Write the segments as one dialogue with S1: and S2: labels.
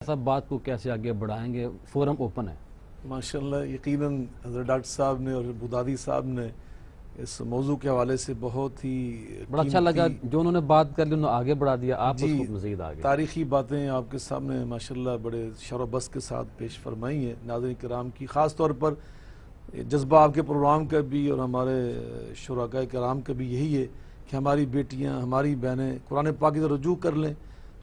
S1: صاحب بات کو کیسے آگے بڑھائیں گے؟ فورم اوپن ہے
S2: ماشاءاللہ. یقیناً حضرت ڈاکٹر صاحب نے اور بغدادی صاحب نے اس موضوع کے حوالے سے بہت ہی
S1: بڑا اچھا لگا جو انہوں نے بات کر لی، انہوں نے آگے بڑھا دیا، آپ اس کو مزید آگے
S2: تاریخی باتیں آپ کے سامنے ماشاءاللہ بڑے شور و بس کے ساتھ پیش فرمائی ہیں. ناظرین کرام کی خاص طور پر جذبہ آپ کے پروگرام کا بھی اور ہمارے شرکاء کرام کا بھی یہی ہے کہ ہماری بیٹیاں، ہماری بہنیں قرآن پاک کی طرف رجوع کر لیں،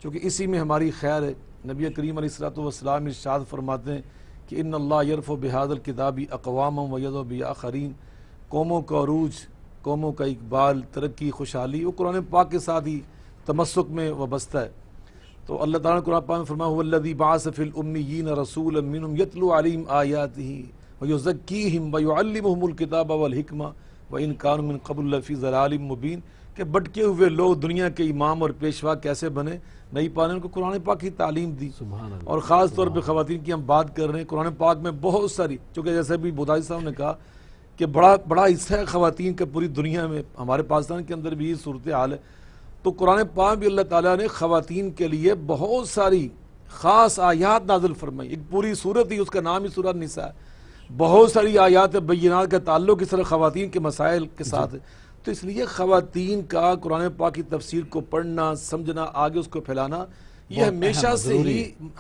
S2: چونکہ اسی میں ہماری خیر ہے. نبی کریم علیہ الصلوۃ والسلام ارشاد فرماتے ہیں کہ ان اللہ یرفع بہذا الکتاب اقواما ویضع بآخرین. قوموں کا عروج، قوموں کا اقبال، ترقی، خوشحالی وہ قرآن پاک کے ساتھ ہی تمسک میں وابستہ ہے. تو اللہ تعالیٰ نے قرآن پاک میں فرمایا هو الذی بعث فی الامیین رسولا منہم یتلو علیہم آیاتہ ویزکیہم ویعلمہم الکتاب والحکمہ وان کانوا من قبل لفی ضلال مبین. کہ بھٹکے ہوئے لوگ دنیا کے امام اور پیشوا کیسے بنے، نہیں پانے، ان کو قرآن پاک کی تعلیم دی.
S1: سبحان اللہ.
S2: اور خاص طور پہ خواتین کی ہم بات کر رہے ہیں، قرآن پاک میں بہت ساری، چونکہ جیسے بھی بغدادی صاحب نے کہا کہ بڑا حصہ ہے خواتین کا پوری دنیا میں، ہمارے پاکستان کے اندر بھی یہ صورتحال ہے. تو قرآن پاک بھی اللہ تعالیٰ نے خواتین کے لیے بہت ساری خاص آیات نازل فرمائی. ایک پوری صورت ہی، اس کا نام ہی سورۃ النساء ہے. بہت ساری آیات بینات کا تعلق اس طرح خواتین کے مسائل کے ساتھ ہے. تو اس لیے خواتین کا قرآن پاک کی تفسیر کو پڑھنا، سمجھنا، آگے اس کو پھیلانا، یہ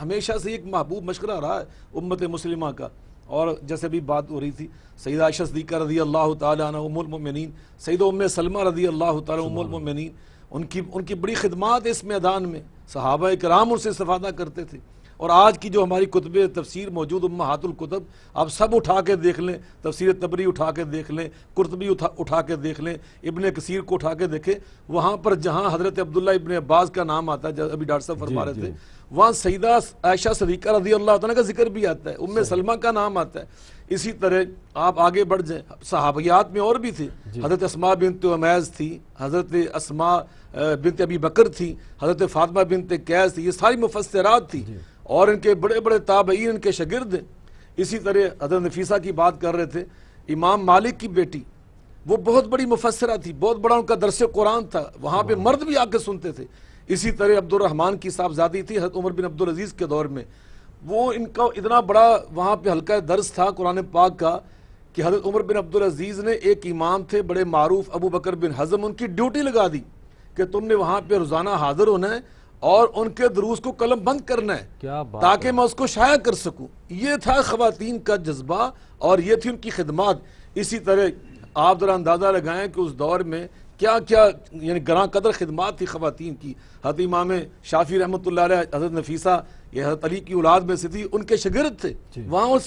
S2: ہمیشہ سے ایک محبوب مشغلہ رہا ہے امت مسلمہ کا. اور جیسے بھی بات ہو رہی تھی، سیدہ عائشہ صدیقہ رضی اللہ تعالیٰ عنہ ام المؤمنین، سیدہ ام سلمہ رضی اللہ تعالیٰ ام المؤمنین، ان کی بڑی خدمات اس میدان میں، صحابہ کرام ان سے استفادہ کرتے تھے. اور آج کی جو ہماری کتب تفسیر موجود امہات الکتب، آپ سب اٹھا کے دیکھ لیں، تفسیر طبری اٹھا کے دیکھ لیں، قرطبی اٹھا کے دیکھ لیں، ابن کثیر کو اٹھا کے دیکھیں، وہاں پر جہاں حضرت عبداللہ ابن عباس کا نام آتا ہے، ابھی ڈاکٹر صاحب فرما رہے تھے، وہاں سیدہ عائشہ صدیقہ رضی اللہ تعالیٰ کا ذکر بھی آتا ہے، ام سلمہ کا نام آتا ہے. اسی طرح آپ آگے بڑھ جائیں، صحابیات میں اور بھی تھے. حضرت اسماء بنت عمیس تھی، حضرت اسماء بنت ابی بکر تھی، حضرت فاطمہ بنت قیس تھی، یہ ساری مفسرات تھی اور ان کے بڑے بڑے تابعین ان کے شاگرد ہیں. اسی طرح حضرت نفیسہ کی بات کر رہے تھے، امام مالک کی بیٹی، وہ بہت بڑی مفسرہ تھی، بہت بڑا ان کا درس قرآن تھا، وہاں پہ مرد بھی آ کے سنتے تھے. اسی طرح عبد الرحمن کی صاحبزادی تھی حضرت عمر بن عبدالعزیز کے دور میں، وہ ان کا اتنا بڑا وہاں پہ حلقہ درس تھا قرآن پاک کا کہ حضرت عمر بن عبدالعزیز نے ایک امام تھے بڑے معروف ابو بکر بن حزم، ان کی ڈیوٹی لگا دی کہ تم نے وہاں پہ روزانہ حاضر ہونا ہے اور ان کے دروس کو قلم بند کرنا ہے تاکہ میں اس کو شائع کر سکوں. یہ تھا خواتین کا جذبہ اور یہ تھی ان کی خدمات. اسی طرح آپ ذرا اندازہ لگائیں کہ اس دور میں کیا کیا یعنی گراں قدر خدمات تھی خواتین کی. حضرت امام شافعی رحمۃ اللہ علیہ، حضرت نفیسہ یہ حضرت علی کی اولاد میں سے تھی، ان کے شاگرد تھے، وہاں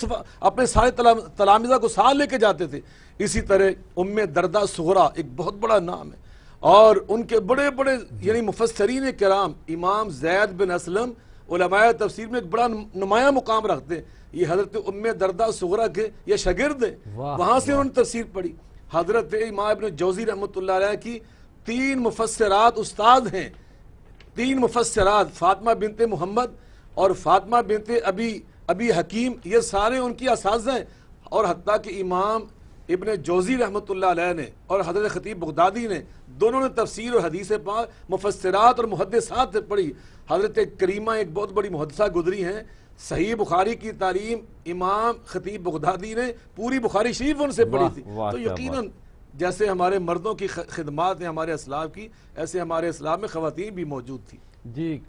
S2: اپنے سارے تلامذہ کو ساتھ لے کے جاتے تھے. اسی طرح ام دردہ صغریٰ ایک بہت بڑا نام ہے، اور ان کے بڑے بڑے یعنی مفسرین کرام، امام زید بن اسلم علماء تفسیر میں ایک بڑا نمایاں مقام رکھتے ہیں. یہ حضرت ام دردہ صغریٰ کے یہ شاگرد ہیں، وہاں سے انہوں نے تفسیر پڑھی. حضرت امام ابن جوزی رحمۃ اللہ علیہ کی 3 مفسرات استاد ہیں، 3 مفسرات، فاطمہ بنت محمد اور فاطمہ بنت ابی حکیم، یہ سارے ان کی اساتذہ ہیں. اور حتیٰ کہ امام ابن جوزی رحمۃ اللہ علیہ نے اور حضرت خطیب بغدادی نے دونوں نے تفسیر اور حدیث پاک مفسرات اور محدثات سے پڑھی. حضرت کریمہ ایک بہت بڑی محدثہ گزری ہیں، صحیح بخاری کی تعلیم امام خطیب بغدادی نے پوری بخاری شریف ان سے پڑھی تھی. تو یقیناً جیسے ہمارے مردوں کی خدمات ہیں ہمارے اسلاف کی، ایسے ہمارے اسلام میں خواتین بھی موجود تھی.
S1: جی